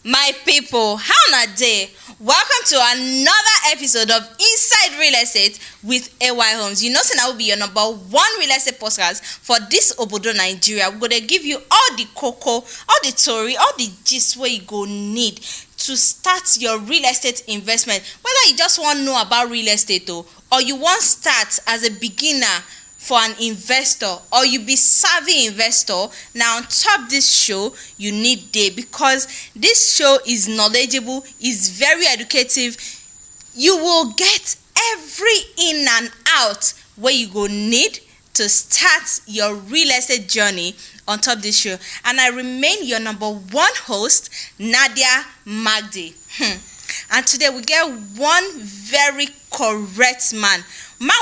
My people, how Nadia? Welcome to another episode of Inside Real Estate with AY Homes. You know, I will be your number one real estate podcast for this Obodo Nigeria. We're gonna give you all the cocoa, all the story, all the gist where you go need to start your real estate investment. Whether you just want to know about real estate or you want to start as a beginner for an investor, or you be savvy investor. Now on top this show you need day, because this show is knowledgeable, is very educative. You will get every in and out where you go need to start your real estate journey on top this show. And I remain your number one host, Nadia Magdi. And today we get one very correct man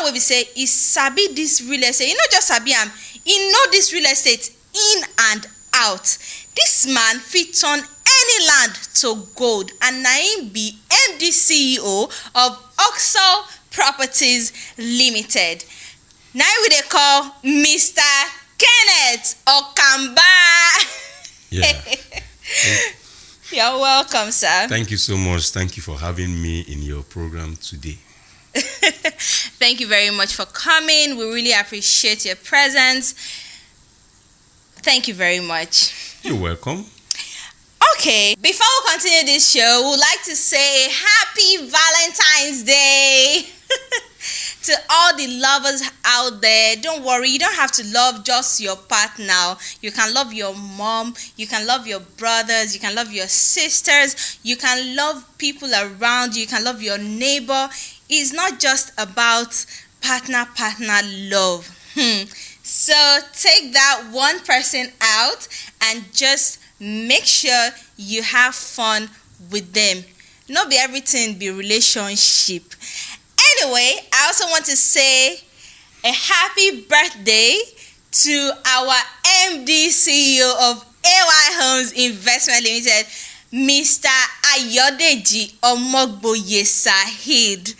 wey be say he sabi this real estate. You know, just sabi am, he know this real estate in and out. This man fit turn any land to gold, and na him be MD CEO of Oxel Properties Limited. Now we dey call Mr. Kenneth Okamgba. Yeah. You're welcome, sir. Thank you so much. Thank you for having me in your program today. Thank you very much for coming. We really appreciate your presence. Thank you very much. You're welcome. Okay, before we continue this show, we would like to say Happy Valentine's Day to all the lovers out there. Don't worry, you don't have to love just your partner. You can love your mom, you can love your brothers, you can love your sisters, you can love people around you, you can love your neighbor. It's not just about partner love. So take that one person out and just make sure you have fun with them. Not be everything be relationship. Anyway, I also want to say a happy birthday to our MD CEO of AY Homes Investment Limited, Mr. Ayodeji Omogboye Saheed.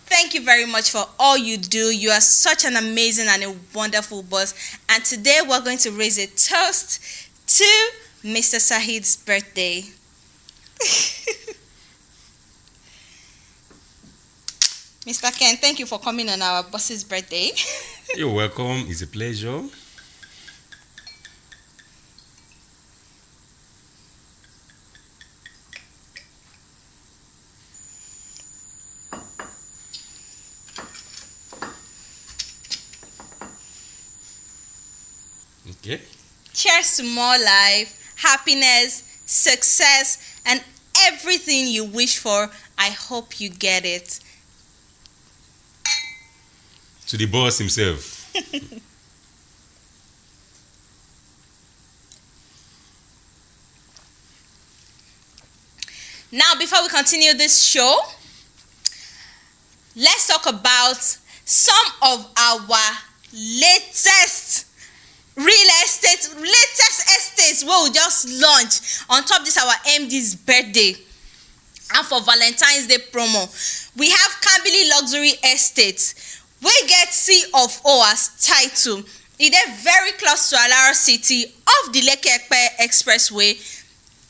Thank you very much for all you do. You are such an amazing and a wonderful boss. And today we're going to raise a toast to Mr. Saheed's birthday. Mr. Ken, thank you for coming on our boss's birthday. You're welcome. It's a pleasure. Okay. Cheers to more life, happiness, success, and everything you wish for. I hope you get it. To the boss himself. Now, before we continue this show, let's talk about some of our latest estates where we just launched on top this our MD's birthday. And for Valentine's Day promo, we have Kambili Luxury Estate. We get C of O as title. It is very close to Alara City off the Lekki-Epe Expressway.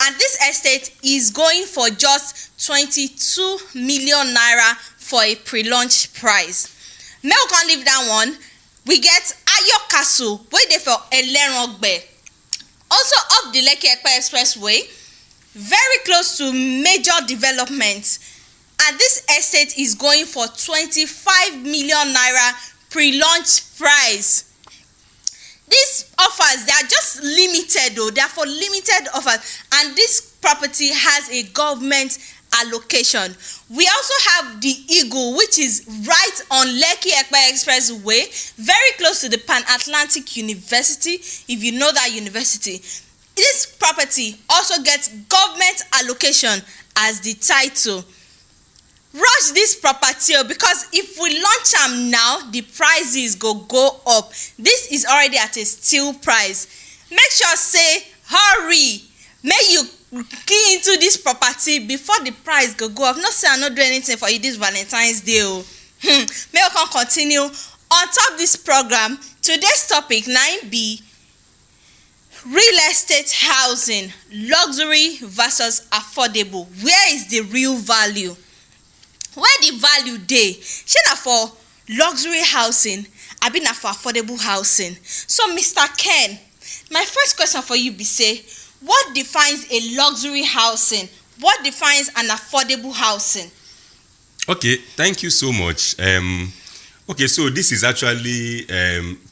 And this estate is going for just 22 million naira for a pre-launch price. May we can't leave that one. We get Ayo Castle, where they for Elerongbe. Also off the Lekki-Epe Expressway, very close to major developments. And this estate is going for 25 million naira pre-launch price. These offers, they are just limited though. They are for limited offers. And this property has a government allocation. We also have the Eagle, which is right on Lekki-Epe Expressway, very close to the Pan-Atlantic University, if you know that university. This property also gets government allocation as the title. Rush this property because if we launch them now, the prices go up. This is already at a steal price. Make sure say hurry. May you key into this property before the price go up. Not say I not do anything for you this Valentine's Day. May we can continue on top this program. Today's topic 9B. Real estate housing, luxury versus affordable. Where is the real value? Where the value dey? Shey na for luxury housing abi na for affordable housing? So Mr. Ken, my first question for you be say, what defines a luxury housing? What defines an affordable housing? Okay, thank you so much. Okay, so this is actually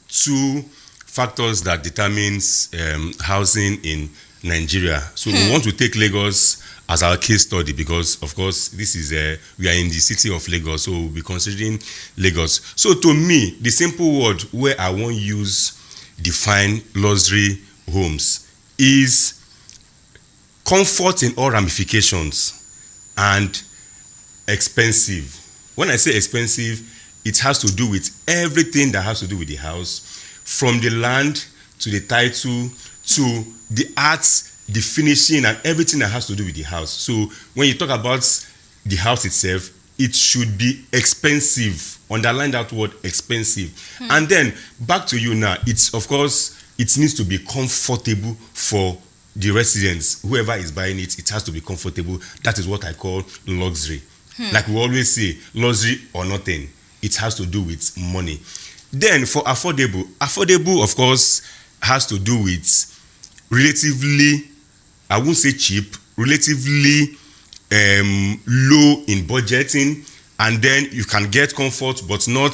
two factors that determines housing in Nigeria. So we want to take Lagos as our case study because, of course, this is we are in the city of Lagos, so we'll be considering Lagos. So to me, the simple word where I want use define luxury homes is comfort in all ramifications and expensive. When I say expensive, it has to do with everything that has to do with the house, from the land to the title to the arts, the finishing, and everything that has to do with the house. So when you talk about the house itself, it should be expensive. Underline that word, expensive. And then back to you now. It's, of course, it needs to be comfortable for the residents. Whoever is buying it, it has to be comfortable. That is what I call luxury. Like we always say, luxury or nothing. It has to do with money. Then for affordable, of course, has to do with relatively, I won't say cheap, relatively low in budgeting, and then you can get comfort, but not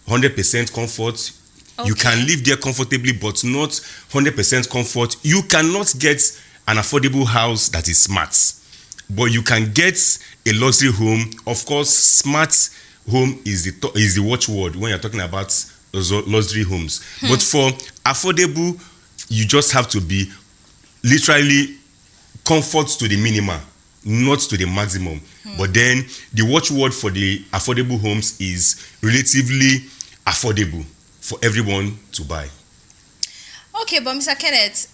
100% comfort. Okay. You can live there comfortably, but not 100% comfort. You cannot get an affordable house that is smart, but you can get a luxury home. Of course, smart home is the watchword when you're talking about luxury homes. But for affordable, you just have to be literally comfort to the minimum, not to the maximum. But then the watchword for the affordable homes is relatively affordable for everyone to buy. Okay, but Mr. Kenneth,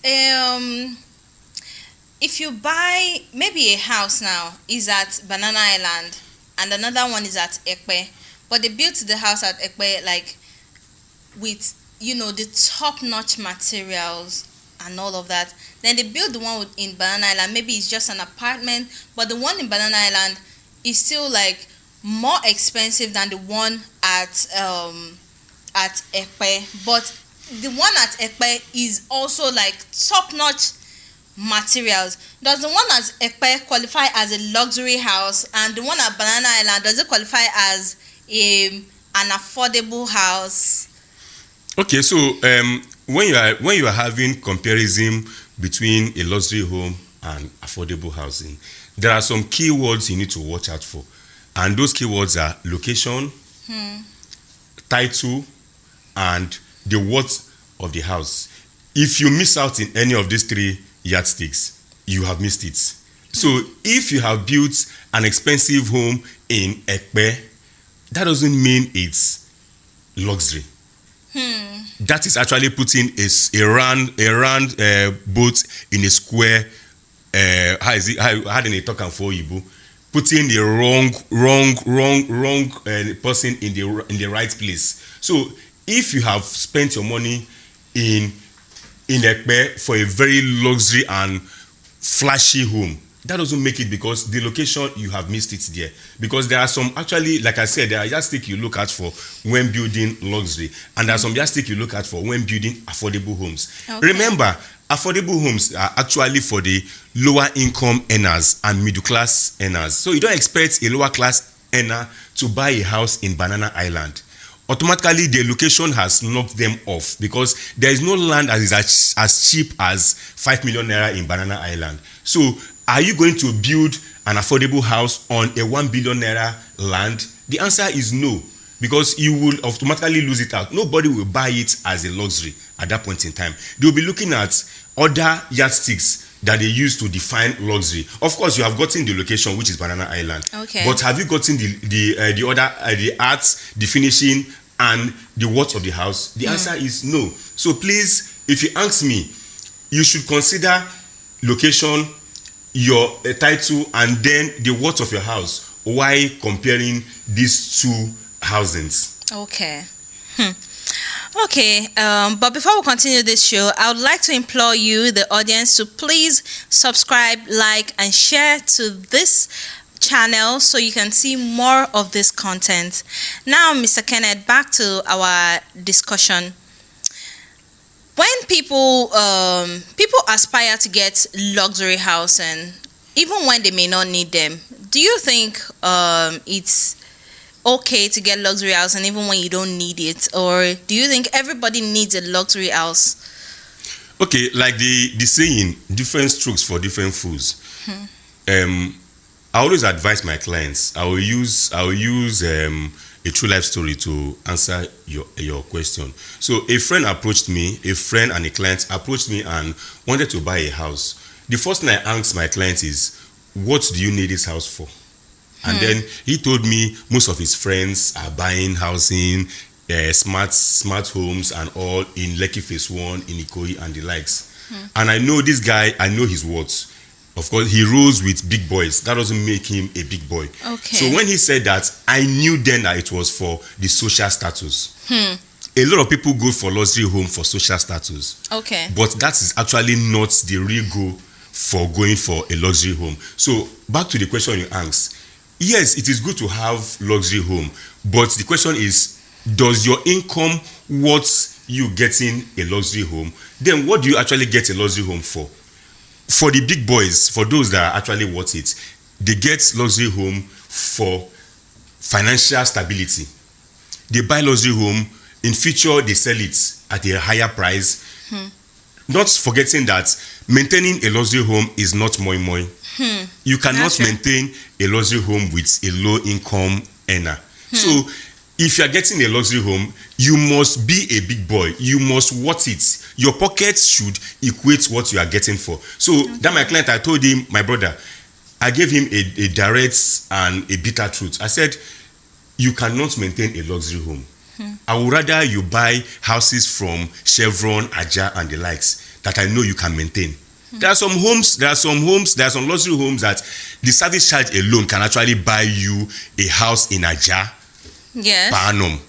if you buy maybe a house now is at Banana Island and another one is at Ekpe, but they built the house at Ekpe like with, you know, the top-notch materials and all of that. Then they built the one in Banana Island. Maybe it's just an apartment, but the one in Banana Island is still like more expensive than the one at Ekpe. But the one at Ekpe is also like top-notch materials. Does the one at Ekpe qualify as a luxury house, and the one at Banana Island, does it qualify as an affordable house? Okay, so when you are having comparison between a luxury home and affordable housing, there are some keywords you need to watch out for, and those keywords are location, title, and the worth of the house. If you miss out in any of these three yardsticks, you have missed it. So if you have built an expensive home in Ekpe, that doesn't mean it's luxury. That is actually putting a round boat in a square. How do they talk for Igbo? Putting the wrong person in the right place. So if you have spent your money in Ekpe for a very luxury and flashy home, that doesn't make it, because the location, you have missed it there. Because there are some, actually, like I said, there are yardsticks you look at for when building luxury, and there are some yardsticks you look at for when building affordable homes. Okay. Remember, affordable homes are actually for the lower income earners and middle class earners. So you don't expect a lower class earner to buy a house in Banana Island. Automatically, the location has knocked them off, because there is no land that is as cheap as 5 million naira in Banana Island. So are you going to build an affordable house on a 1 billion naira land? The answer is no, because you will automatically lose it out. Nobody will buy it as a luxury at that point in time. They will be looking at other yardsticks that they use to define luxury. Of course, you have gotten the location, which is Banana Island. Okay. But have you gotten the arts, the finishing, and the worth of the house? The answer is no. So please, if you ask me, you should consider location, your title, and then the worth of your house while comparing these two housings. Okay. Okay, but before we continue this show, I would like to implore you, the audience, to please subscribe, like, and share to this channel so you can see more of this content. Now, Mr. Kenneth, back to our discussion. When people aspire to get luxury housing, even when they may not need them, do you think it's okay to get luxury house and even when you don't need it, or do you think everybody needs a luxury house? Okay, like the saying, different strokes for different fools. I always advise my clients. I will use a true life story to answer your question. So a friend and a client approached me and wanted to buy a house. The first thing I asked my client is, what do you need this house for? And then he told me most of his friends are buying housing, smart homes and all in Lekki Phase 1, in Ikoyi and the likes. And I know this guy, I know his words. Of course, he rolls with big boys. That doesn't make him a big boy. Okay. So when he said that, I knew then that it was for the social status. A lot of people go for luxury home for social status. Okay. But that is actually not the real goal for going for a luxury home. So back to the question you asked. Yes, it is good to have luxury home, but the question is, does your income worth you getting a luxury home? Then what do you actually get a luxury home for? For the big boys, for those that are actually worth it, they get luxury home for financial stability. They buy luxury home, in future they sell it at a higher price. Not forgetting that maintaining a luxury home is not moi moi. You cannot maintain a luxury home with a low income earner. So if you are getting a luxury home, you must be a big boy. You must worth it. Your pockets should equate what you are getting for. So that my client, I told him, my brother, I gave him a direct and a bitter truth. I said, you cannot maintain a luxury home. I would rather you buy houses from Chevron, Aja, and the likes that I know you can maintain. There are some luxury homes that the service charge alone can actually buy you a house in Aja per annum.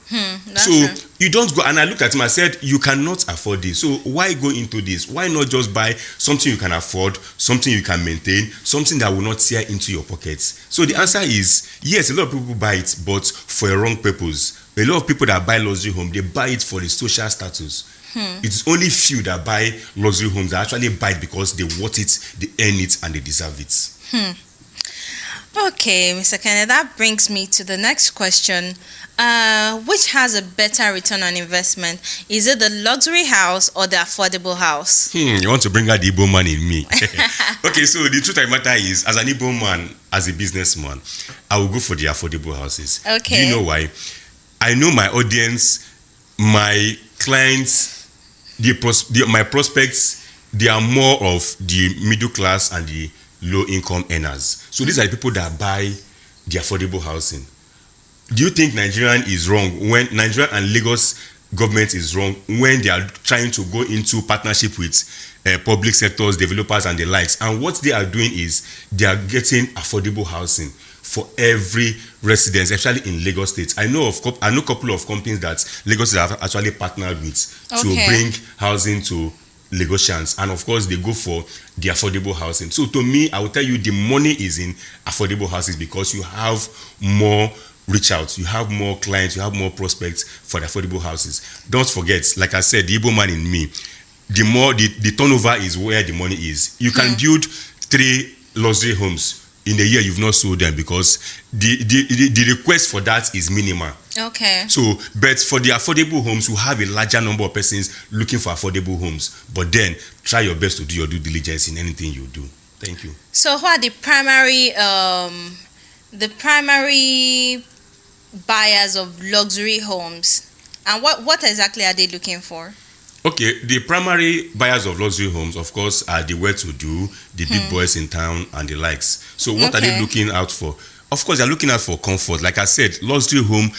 So you don't go, and I looked at him, I said, you cannot afford this. So why go into this? Why not just buy something you can afford, something you can maintain, something that will not tear into your pockets? So the answer is, yes, a lot of people buy it, but for a wrong purpose. A lot of people that buy luxury home, they buy it for the social status. It's only few that buy luxury homes that actually buy it because they want it, they earn it, and they deserve it. Okay, Mr. Kenneth, that brings me to the next question. Which has a better return on investment? Is it the luxury house or the affordable house? You want to bring out the Igbo man in me. Okay, so the truth of the matter is, as an Igbo man, as a businessman, I will go for the affordable houses. Okay. Do you know why? I know my audience, my clients, my prospects, they are more of the middle class and the low income earners. So these are the people that buy the affordable housing. Do you think Nigerian is wrong when Nigeria and Lagos government is wrong when they are trying to go into partnership with public sectors, developers, and the likes? And what they are doing is they are getting affordable housing for every resident, especially in Lagos State. I know a couple of companies that Lagos State have actually partnered with to bring housing to Lagosians, and of course they go for the affordable housing. So to me, I will tell you the money is in affordable houses because you have more reach out, you have more clients, you have more prospects for the affordable houses. Don't forget, like I said, the Igbo man in me, the turnover is where the money is. You can build 3 luxury homes in a year, you've not sold them because the request for that is minimal. Okay. So, but for the affordable homes, you have a larger number of persons looking for affordable homes. But then, try your best to do your due diligence in anything you do. Thank you. So, who are the primary buyers of luxury homes, and what exactly are they looking for? Okay, the primary buyers of luxury homes, of course, are the well-to-do, the big boys in town, and the likes. So what are they looking out for? Of course, they're looking out for comfort. Like I said, luxury home,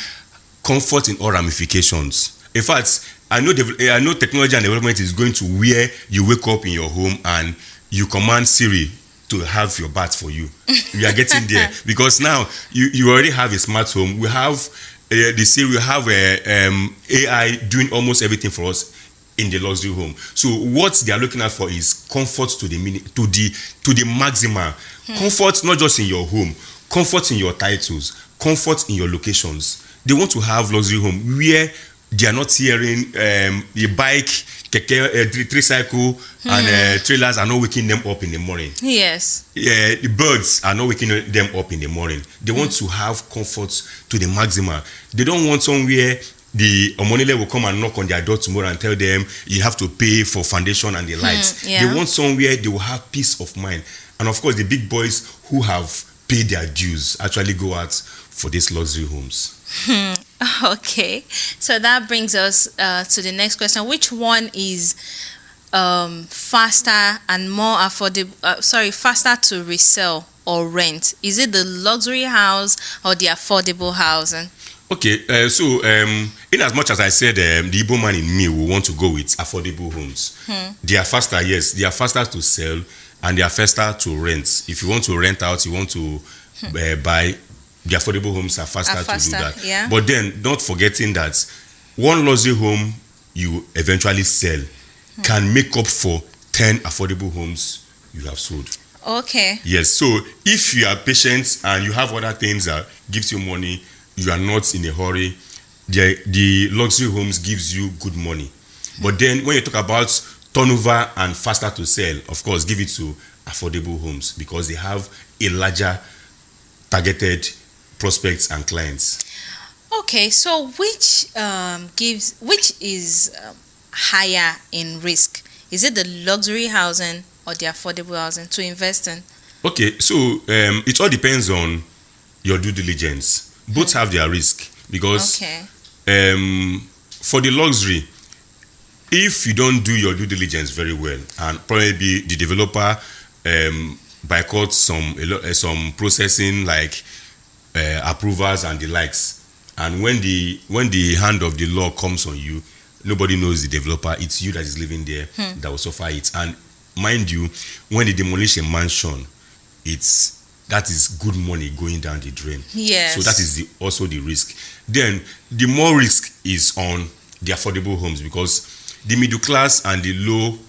comfort in all ramifications. In fact, I know technology and development is going to where you wake up in your home and you command Siri to have your bath for you. We are getting there because now you already have a smart home. We have they say we have AI doing almost everything for us in the luxury home. So what they are looking at for is comfort to the maximum. Comfort not just in your home, comfort in your titles, comfort in your locations. They want to have luxury home where they are not hearing the bike, keke, tricycle, and trailers are not waking them up in the morning. Yes. The birds are not waking them up in the morning. They want to have comfort to the maximum. They don't want somewhere the Omonile will come and knock on their door tomorrow and tell them you have to pay for foundation and the lights. Yeah. They want somewhere they will have peace of mind. And of course, the big boys who have paid their dues actually go out for these luxury homes. Okay, so that brings us to the next question. Which one is faster and more affordable? Faster to resell or rent? Is it the luxury house or the affordable housing? Okay, in as much as I said the Igbo man in me will want to go with affordable homes. They are faster, yes. They are faster to sell and they are faster to rent. If you want to rent out, you want to buy, the affordable homes are faster to do that. Yeah. But then, not forgetting that one luxury home you eventually sell can make up for 10 affordable homes you have sold. Okay. Yes, so if you are patient and you have other things that gives you money, you are not in a hurry, the luxury homes gives you good money. But then when you talk about turnover and faster to sell, of course, give it to affordable homes because they have a larger targeted prospects and clients. Okay, so which is higher in risk? Is it the luxury housing or the affordable housing to invest in? Okay, so it all depends on your due diligence. Both have their risk because for the luxury, if you don't do your due diligence very well, and probably the developer boycott some processing like approvals and the likes, and when the hand of the law comes on you, nobody knows the developer. It's you that is living there that will suffer it. And mind you, when they demolish a mansion, that is good money going down the drain. Yes. So that is also the risk. Then the more risk is on the affordable homes because the middle class and the low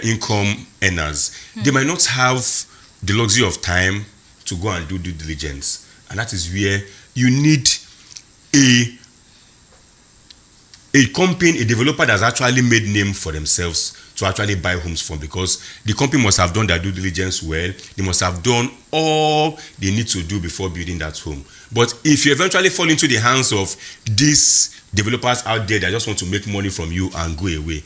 income earners, they might not have the luxury of time to go and do due diligence. And that is where you need a company, a developer that's actually made name for themselves to actually buy homes from, because the company must have done their due diligence well. They must have done all they need to do before building that home. But if you eventually fall into the hands of these developers out there that just want to make money from you and go away,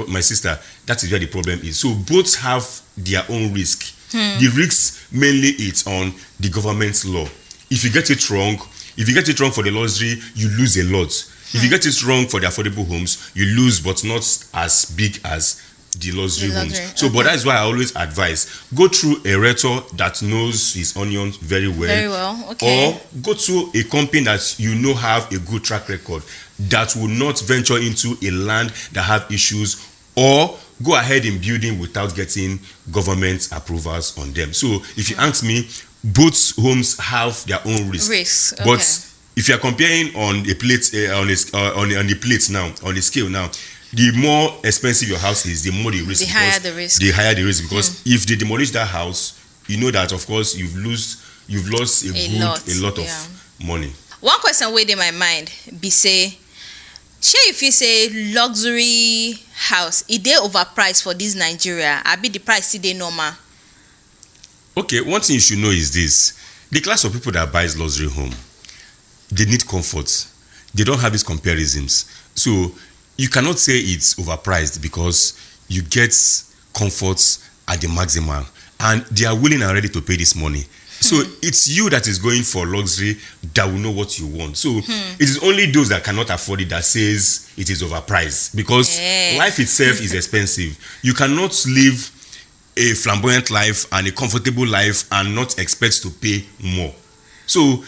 my sister, that is where the problem is. So both have their own risk. The risk mainly is on the government's law. If you get it wrong for the luxury, you lose a lot. If you get it wrong for the affordable homes, you lose, but not as big as the luxury homes. So, but that's why I always advise, go through a realtor that knows his onions very well. Very well, okay. Or go to a company that you know have a good track record, that will not venture into a land that have issues, or go ahead in building without getting government approvals on them. So, if you ask me, both homes have their own risks. Okay. But if you are comparing on a plate on the plate now, on the scale now, the more expensive your house is, the more the risk. The higher the risk. The higher the risk, because if they demolish that house, you know that of course you've lost a lot of money. One question wey dey my mind be say, shey if you say luxury house, e dey overpriced for this Nigeria, abi the price still dey normal? Okay, one thing you should know is this: the class of people that buys luxury home, they need comfort. They don't have these comparisons. So you cannot say it's overpriced because you get comfort at the maximum and they are willing and ready to pay this money. So it's you that is going for luxury that will know what you want. So it is only those that cannot afford it that says it is overpriced, because life itself is expensive. You cannot live a flamboyant life and a comfortable life and not expect to pay more. So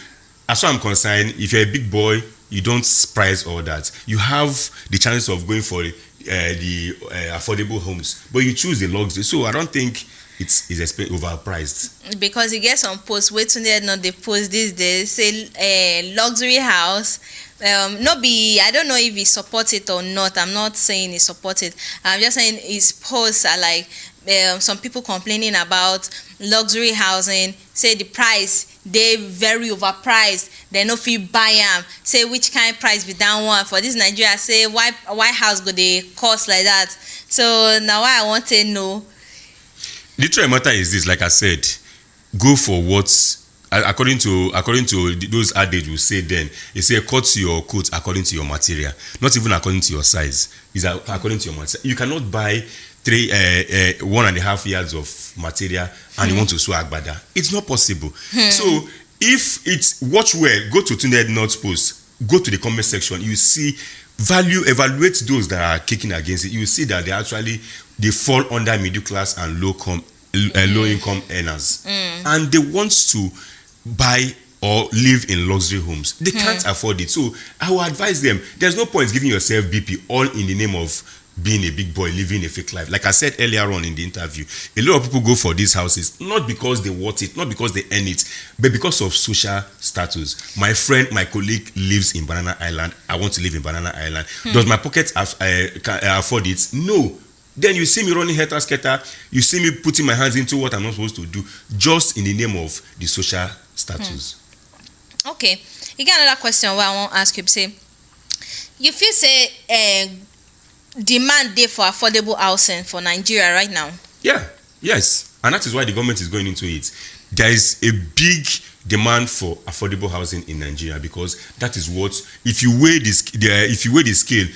as far as I'm concerned, if you're a big boy, you don't price all that. You have the chances of going for the affordable homes, but you choose the luxury. So I don't think it's overpriced. Because you get some posts wey Tunde not dey post these days say luxury house. No be, I don't know if he support it or not. I'm not saying he support it. I'm just saying his posts are like some people complaining about luxury housing, say the price dey very overpriced, dem no fit buy am, say which kind price be that one for this Nigeria, say why house go dey cost like that. So na why I want to know. The truth matter is this, like I said, go for what according to those adage we say then, you say cut your coat according to your material, not even according to your size. Is according to your material. You cannot buy 1.5 yards of material and you want to sew agbada. It's not possible. So if it's watch well, go to Tunde North Post, go to the comment section, you see evaluate those that are kicking against it. You see that they fall under middle class and low income earners, and they want to buy or live in luxury homes. They can't afford it. So I will advise them, there's no point giving yourself BP all in the name of being a big boy, living a fake life. Like I said earlier on in the interview, a lot of people go for these houses not because they want it, not because they earn it, but because of social status. My friend, my colleague lives in Banana Island. I want to live in Banana Island. Does my pocket afford it? No. Then you see me running helter-skelter, you see me putting my hands into what I'm not supposed to do, just in the name of the social status. Okay. You got another question where I want to ask you. Say, you feel say demand there for affordable housing for Nigeria right now? Yes. And that is why the government is going into it. There is a big demand for affordable housing in Nigeria, because that is what, if you weigh the scale,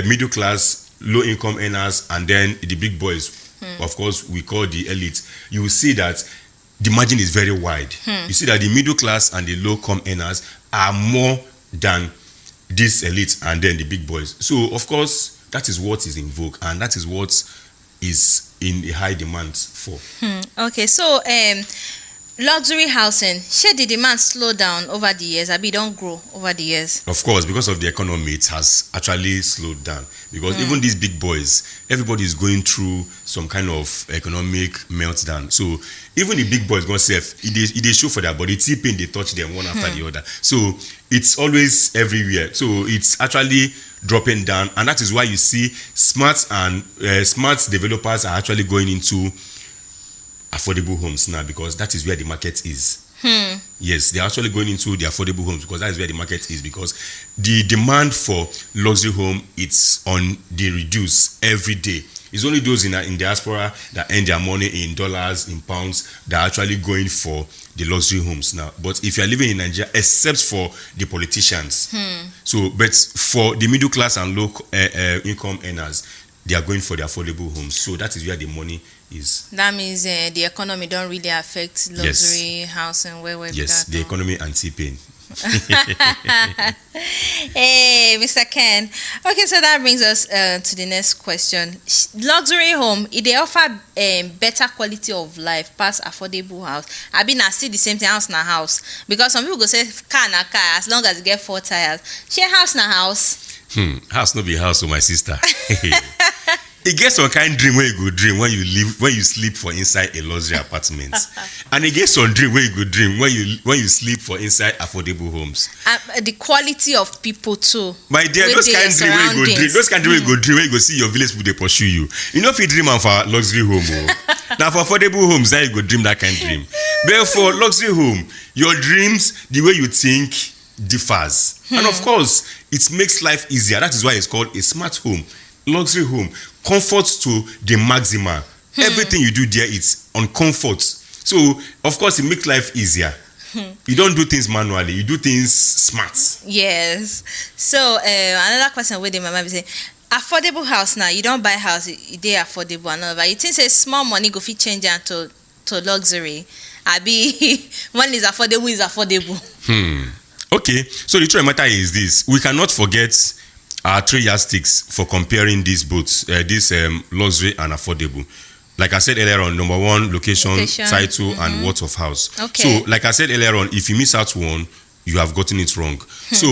middle class, low income earners, and then the big boys, of course we call the elite, you will see that the margin is very wide. You see that the middle class and the low income earners are more than this elite and then the big boys. So of course that is what is in vogue, and that is what is in a high demand for. Okay, so luxury housing, should the demand slow down over the years? Abi don't grow over the years? Of course, because of the economy, it has actually slowed down. Because even these big boys, everybody is going through some kind of economic meltdown. So even the big boys going safe, they show for their body, T-pain, they touch them one after the other. So it's always everywhere. So it's actually dropping down, and that is why you see smart developers are actually going into affordable homes now, because that is where the market is. Yes, they're actually going into the affordable homes because that is where the market is, because the demand for luxury home, it's on the reduce every day. It's only those in diaspora that earn their money in dollars, in pounds, that are actually going for the luxury homes now. But if you are living in Nigeria, except for the politicians, but for the middle class and low income earners, they are going for the affordable homes. So that is where the money is. That means the economy don't really affect luxury housing. Yes, the economy and T-pain. Hey, Mr. Ken. Okay, so that brings us to the next question. Luxury home, they offer better quality of life past affordable house. I mean, I see the same thing, house na house. Because some people go say car na car as long as you get 4 tires. Share house na house. House no be house, my sister. It gets some kind dream where you go dream when you sleep for inside a luxury apartment, and it gets some dream where you go dream when you sleep for inside affordable homes. The quality of people too. My dear, those kind dream where you go dream, where you go see your village people they pursue you. You know if you dream of a luxury home, now for affordable homes, then you go dream that kind of dream. But for luxury home, your dreams, the way you think differs, and of course it makes life easier. That is why it's called a smart home. Luxury home, comfort to the maximum. Everything you do there, it's on comfort. So of course it makes life easier. You don't do things manually, you do things smart. Yes. So another question where the mama be saying, affordable house now, you don't buy house, they affordable and all that. You think say small money go fit change am to luxury? Abi one is affordable. Okay, so the truth of the matter is this: we cannot forget our 3 yardsticks for comparing these both, this luxury and affordable. Like I said earlier on, number one, location, title, and worth of house. Okay. So, like I said earlier on, if you miss out one, you have gotten it wrong. So,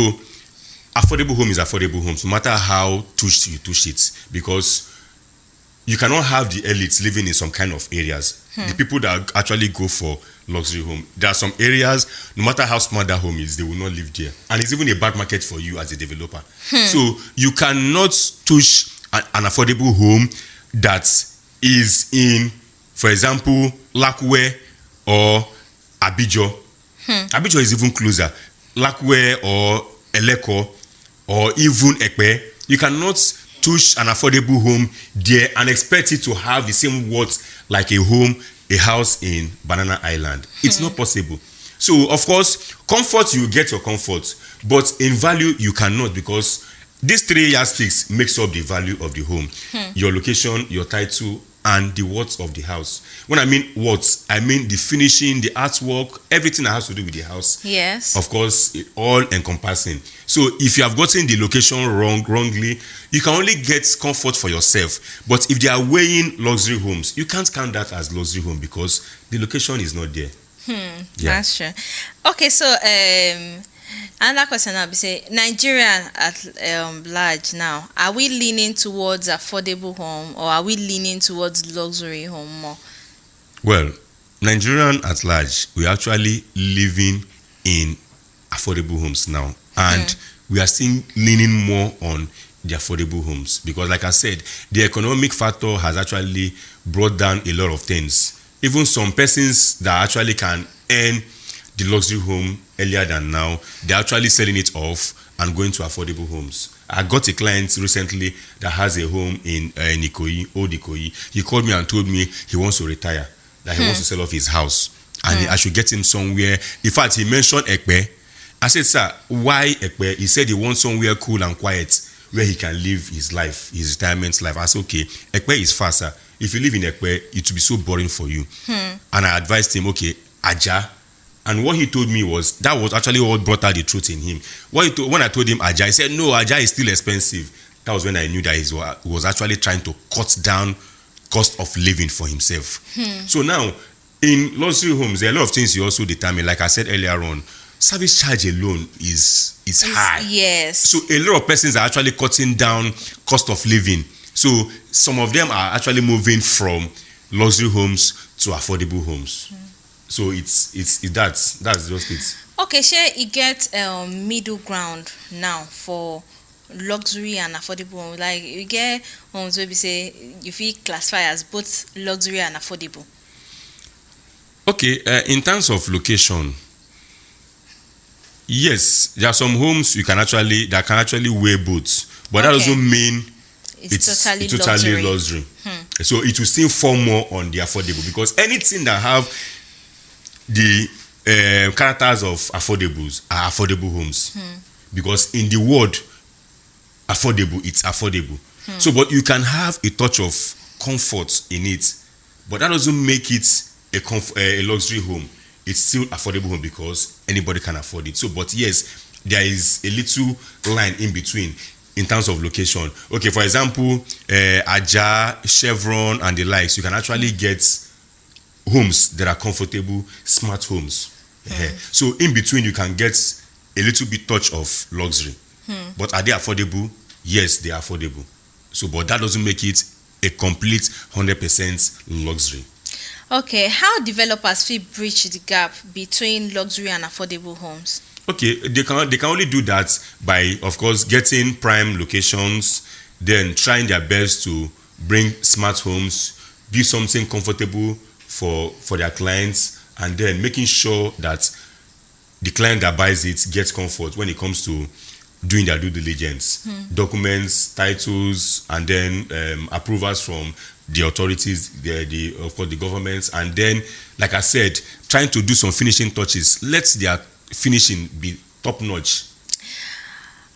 affordable home is affordable home, no matter how touched you touch it, because you cannot have the elites living in some kind of areas. The people that actually go for luxury home, there are some areas, no matter how smart that home is, they will not live there, and it's even a bad market for you as a developer. So you cannot touch an affordable home that is in, for example, Lakwe or Abijo. Abijo is even closer. Lakwe or Eleko or even Ekpe. You cannot touch an affordable home there and expect it to have the same worth like a house in Banana Island. It's not possible. So, of course, comfort, you get your comfort, but in value, you cannot, because these three yardsticks makes up the value of the home. Your location, your title, and the worth of the house. When I mean worth, I mean the finishing, the artwork, everything that has to do with the house. Yes. Of course, all encompassing. So if you have gotten the location wrongly, you can only get comfort for yourself. But if they are weighing luxury homes, you can't count that as luxury home because the location is not there. That's true. Okay, so another question now be say, Nigeria at large now, are we leaning towards affordable home or are we leaning towards luxury home more? Well, Nigerian at large, we are actually living in affordable homes now, and we are still leaning more on the affordable homes because, like I said, the economic factor has actually brought down a lot of things. Even some persons that actually can earn the luxury home earlier than now, they're actually selling it off and going to affordable homes. I got a client recently that has a home in Ikoyi, Old Ikoyi. He called me and told me he wants to retire, that he wants to sell off his house, and I should get him somewhere. In fact, he mentioned Ekpe. I said, sir, why Ekpe? He said he wants somewhere cool and quiet where he can live his life, his retirement life. I said, okay, Ekpe is far, sir. If you live in Ekpe, it will be so boring for you. And I advised him, okay, Aja. And what he told me was, that was actually what brought out the truth in him. When I told him Aja, he said, no, Aja is still expensive. That was when I knew that he was actually trying to cut down cost of living for himself. So now, in luxury homes, there are a lot of things you also determine. Like I said earlier on, service charge alone is high. Yes. So a lot of persons are actually cutting down cost of living. So some of them are actually moving from luxury homes to affordable homes. So it's that's just it. Okay, shey e get middle ground now for luxury and affordable home. Like you get homes where we say you fit classify as both luxury and affordable. Okay, in terms of location, yes, there are some homes that can actually weigh both, but that doesn't mean it's totally luxury. So it will still fall more on the affordable, because anything that have the characters of affordables are affordable homes. Because in the word affordable, it's affordable. So, but you can have a touch of comfort in it, but that doesn't make it a luxury home. It's still affordable home because anybody can afford it. So, but yes, there is a little line in between in terms of location. Okay, for example, Aja, Chevron, and the likes, you can actually get homes that are comfortable, smart homes. So in between, you can get a little bit touch of luxury. But are they affordable? Yes, they are affordable. So, but that doesn't make it a complete 100% luxury. Okay, how developers fit bridge the gap between luxury and affordable homes? Okay, they can only do that by, of course, getting prime locations, then trying their best to bring smart homes, give something comfortable for their clients, and then making sure that the client that buys it gets comfort when it comes to doing their due diligence, documents, titles, and then approvals from the authorities, of course the governments, and then, like I said, trying to do some finishing touches. Let their finishing be top notch.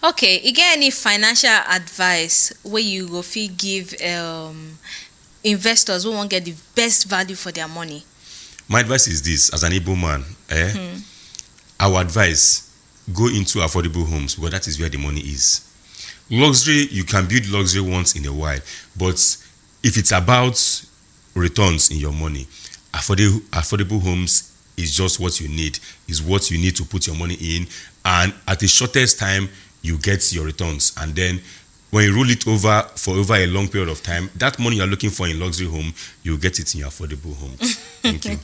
Okay, you get any financial advice where you go fit give investors who want get the best value for their money? My advice is this: as an Igbo man, our advice, go into affordable homes, because that is where the money is. Luxury, you can build luxury once in a while, but if it's about returns in your money, affordable homes is just what you need, is what you need to put your money in, and at the shortest time, you get your returns, and then when you rule it over for over a long period of time, that money you're looking for in luxury home, you get it in your affordable homes. Thank you.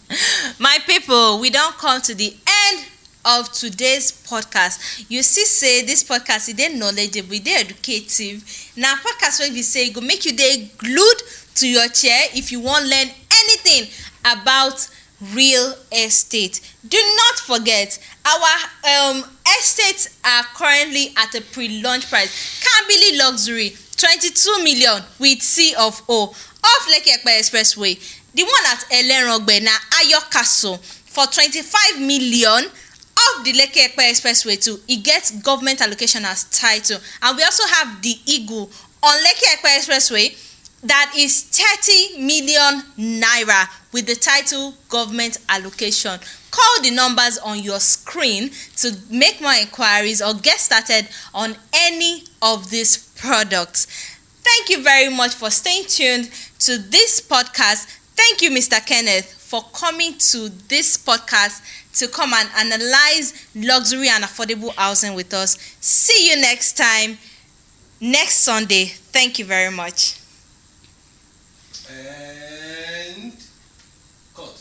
My people, we don't come to the end of today's podcast. You see, say this podcast, it dey knowledgeable, it dey educative. Now, podcast where we say go make you dey glued to your chair if you want learn anything about real estate. Do not forget, our estates are currently at a pre-launch price. Kambili Luxury, 22 million with C of O, off Lekki Epe Expressway. The one at Elerongbe na Ayo Castle for 25 million off the Lekki Epe Expressway too. It gets government allocation as title. And we also have the Eagle on Lekki Epe Expressway that is 30 million naira with the title government allocation. Call the numbers on your screen to make more inquiries or get started on any of these products. Thank you very much for staying tuned to this podcast. Thank you, Mr. Kenneth, for coming to this podcast to come and analyze luxury and affordable housing with us. See you next time, next Sunday. Thank you very much. And cut.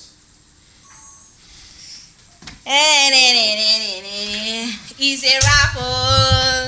It's a wrap.